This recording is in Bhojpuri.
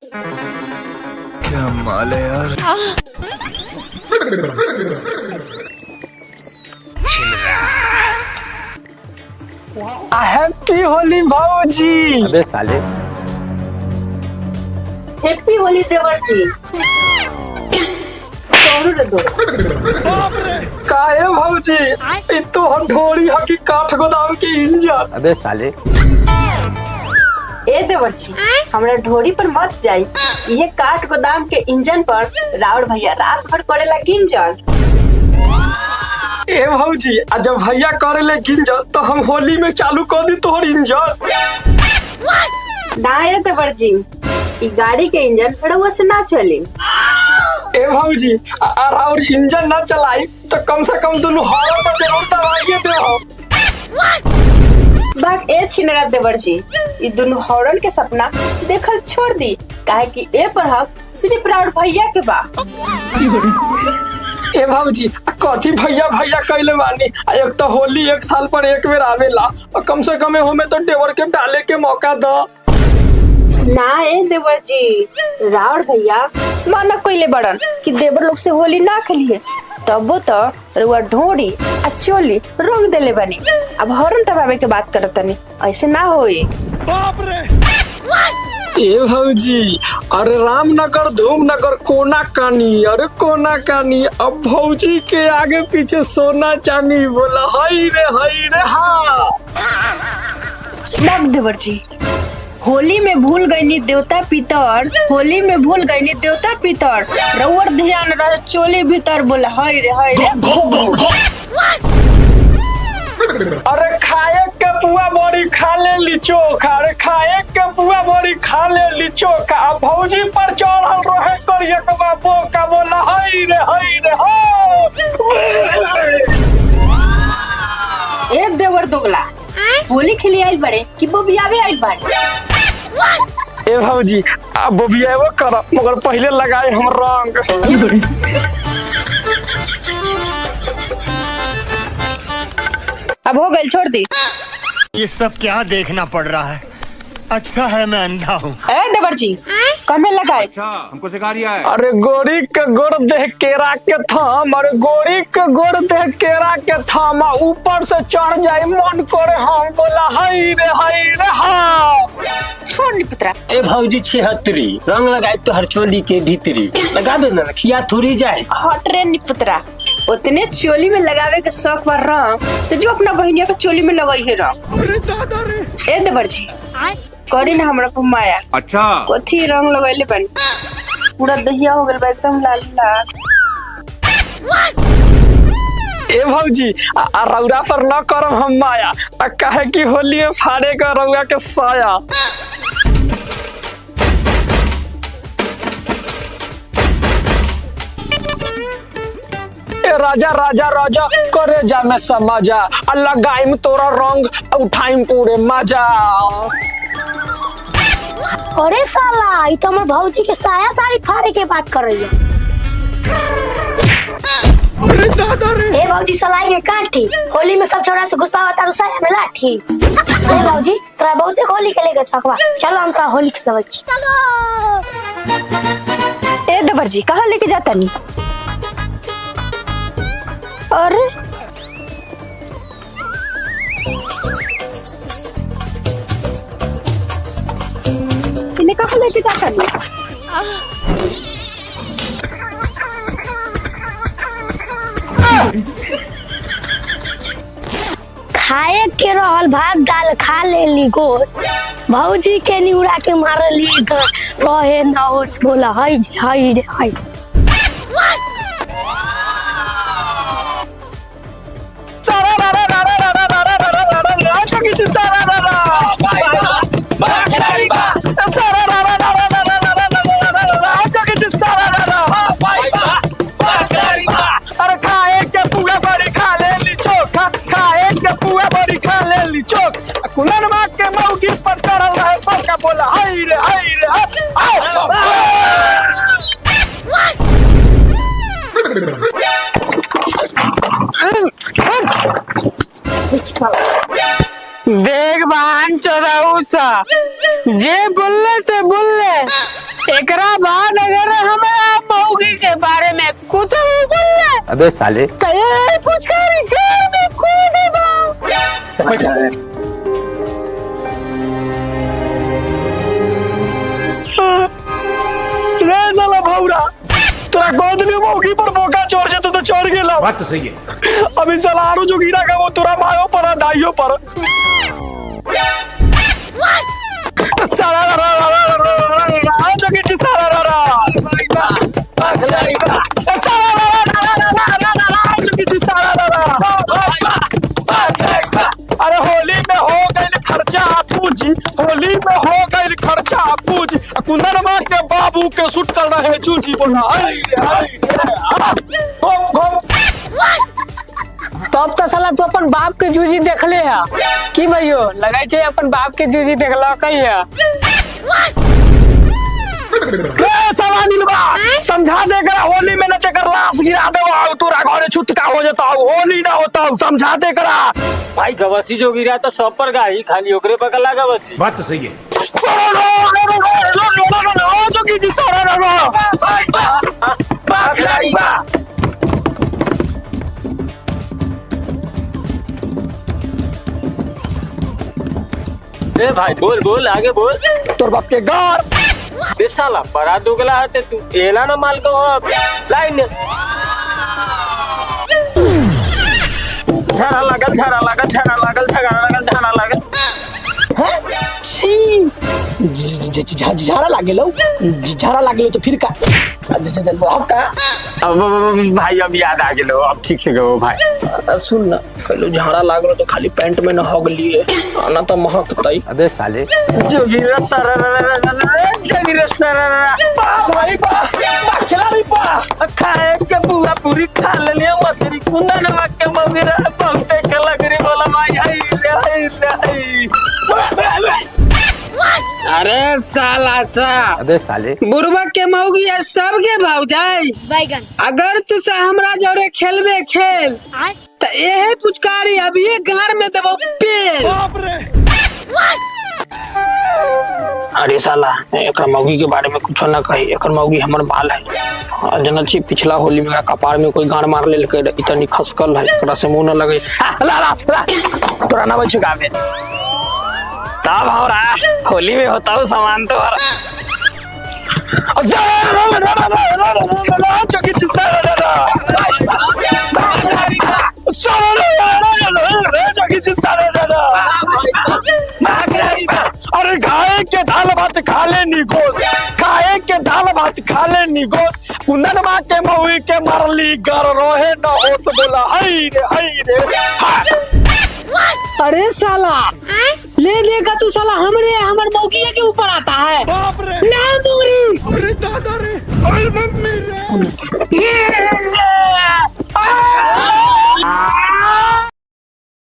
क्या माल है यार। हैप्पी होली भाऊजी। अबे साले। हैप्पी होली देवर जी। काहे भाऊजी इ तो हथौड़ी हकी काठ गोदाम के इंजन। अबे साले। ए देवर जी हमरा ढोरी पर मत जाई। ये काठ गोदाम के इंजन पर राउर भैया रात भर करे ला गिंजन। ए भाऊजी आ जब भैया करे ले गिंजन तो हम होली में चालू कर दी तोहर इंजन। ना ए देवर जी ई गाड़ी के इंजन रउआ से ना चली। ए भाऊजी और इंजन ना चलाई तो कम से कम दोनों हवा तो जरूर दबाइए दे। बात ए छिनरा देवर जी ई दोनों हॉर्न के सपना देखल छोड़ दी। काहे कि ए पर हक सिर्फ राउर भैया के बा। ए भाऊजी कथी भैया भैया कहले बानी। एक तो होली एक साल पर एक बेर आवेला और कम से कम हमें तो देवर के डाले के मौका दो। ना ए देवर जी राउर भैया माना कोइले बड़न कि देवर लोग से होली ना खेलिए तबो तो रुआ ढोड़ी आ चोली रोक देले बनी। अब हॉर्न दबावे के बात करत तनी ऐसे ना होई। बाप रे। ए भाऊजी अरे रामनगर धूमनगर कोना कानी अरे कोना कानी। अब भाऊजी के आगे पीछे सोना चांदी बोला हाय रे हाँ। लग देवर जी होली में भूल गईनी देवता पितर। होली में भूल गईनी देवता पितर। रउर ध्यान रह चोली भीतर बोला हाय रे। अरे खाए के पुआ बड़ी खा ले ली चोखा। अरे खाए के पुआ बड़ी खा ले ली चोखा। अब भौजी पर चढ़ल रहे करिए के बापो का बोला हाय रे हो। ए देवर दोगला होली खेली आई बड़े कि बोबियावे आई बड़े। ए भौजी अब बोबियावे कर मगर पहले लगाए हम रंग। अब हो गई छोड़ दी। ये सब क्या देखना पड़ रहा है। अच्छा है मैं अंधा हूँ। ए देवर जी कमे लगाए। अच्छा हमको सिखा रिया है। अरे गोरी के गोड़ देह केरा के थाम। अरे गोरी के गोड़ देह केरा के थाम ऊपर से चढ़ जाए मन करे हम बोला हाय रे हाँ। छोड़ नी पुत्रा। ए भौजी 76 रंग लगाए तो हर चोली के भीतरी लगा दो ना खिया थोड़ी जाए। हट रे नी पुत्रा उतने चोली में लगावे के शौक पर रंग तो जो अपना बहनिया के चोली में लगाई है रंग। ए देवर जी करी ना हमरा को माया। अच्छा कथी रंग लगैले बन पूरा दहिया हो गेल बा एकदम लाल लाल। ए भौजी रौरा पर न करम हम माया कहे कि होली में फाड़े का रौरा के साया। राजा राजा राजा करे जा में समाजा अल्लाह गाइम तोरा रंग उठाइम पूरे मजा। अरे साला ये तो हमारे भौजी के साया साड़ी फाड़े के बात कर रही है। ए भौजी सलाई में काठी होली में सब छोरा से घुसपावा तारू साया में लाठी। ए भौजी तोरा बहुते होली खेले के सकवा चलो हम तोरा होली खेलबै छी। ए देवर जी कहाँ लेके जाता नी। अरे इन्हें कहाँ लेके जाता नी। खाए के रहल भात दाल खा लेली गोश्त भौजी के निउरा के मारली रहे ना होश बोला हाय रे। अरे खाए के पुआ बड़ी खा ले ली चोखा। खाए के पुआ बड़ी खा ले ली चोख कुलन माँ के मौगी पर चढ़ल रहे पर का बोला हाय रे देख बहन चौराउसा जे बोलले से बोलले अबे साले कहे पुचकारी घर में कूदे बा। रे साला भौरा तोरा गोद में मौकी पर मौका चोर जे तो चढ़ गेला। बात तो सही है। अभी साला आरो जो गिरा का वो तोरा मायो पर दाइयो पर सारा जो की सारा अरे होली में हो गई खर्चा पूजी, होली में हो गई खर्चा पूजी, कुंदन मार के बाबू के सुट कर रहे चूजी बोला तब तो साला तू अपन बाप के जूजी देख ले है की भैयो लगाई छे अपन बाप के जूजी देखला कही है। साला नीलवा समझा दे करा होली में न चकर लाश गिरा दे तोरा घरे छुटका हो जाता होली ना होता समझा दे करा। भाई गवसी जो गिरा तो सब पर गाई खाली ओकरे पर लगा गवसी। बात तो सही है। ए भाई बोल बोल आगे बोल। तोर बाप के घर बे साला बड़ा दुगला है तू एला ना माल को लाइन झाड़ा लागल झाड़ा लागल झाड़ा लागल झाड़ा लागल झाड़ा लागल झाड़ा लागे तो फिर का अब भाई अब याद आ गेलो अब ठीक से गो भाई। सुन ना कहलो झाड़ा लागलो तो खाली पैंट में न हग लिए आना तो महकतई। अबे साले जोगिरा जोगिरा भाई बा खिलाड़ी बा खाए के बुआ पूरी खा लेलिए मछली कुंदा नवा के मगरा बहुते के लगरी बोला भाई हाय रे अरे साला सा अबे साले बुरबा के मौगी है सबके भाव जाए बैगन अगर तू से हमरा जोरे खेलबे खेल तो यही पुचकारी अभी ये गार में देबो पेल। अरे साला एकर मौगी के बारे में कुछ न कही एकर मौगी हमर बाल है जनची पिछला होली में कपार में कोई गाड़ मार ले इतनी खसकल है एकरा से मुंह न लगे तोरा ना बच गावे तब हमरा होली में होता हूँ सामान तो अरे खाए के दाल भात खा ले निगोस, खाए के दाल भात खा ले निगोस, कुंदन माँ के मौई के मरली गर रोहे न होश बोला हाय रे। अरे साला ले लेगा तू साला हमर मौगिया के ऊपर आता है। बाप रे ना मुंगरी अरे दादा रे अरे मम्मी रे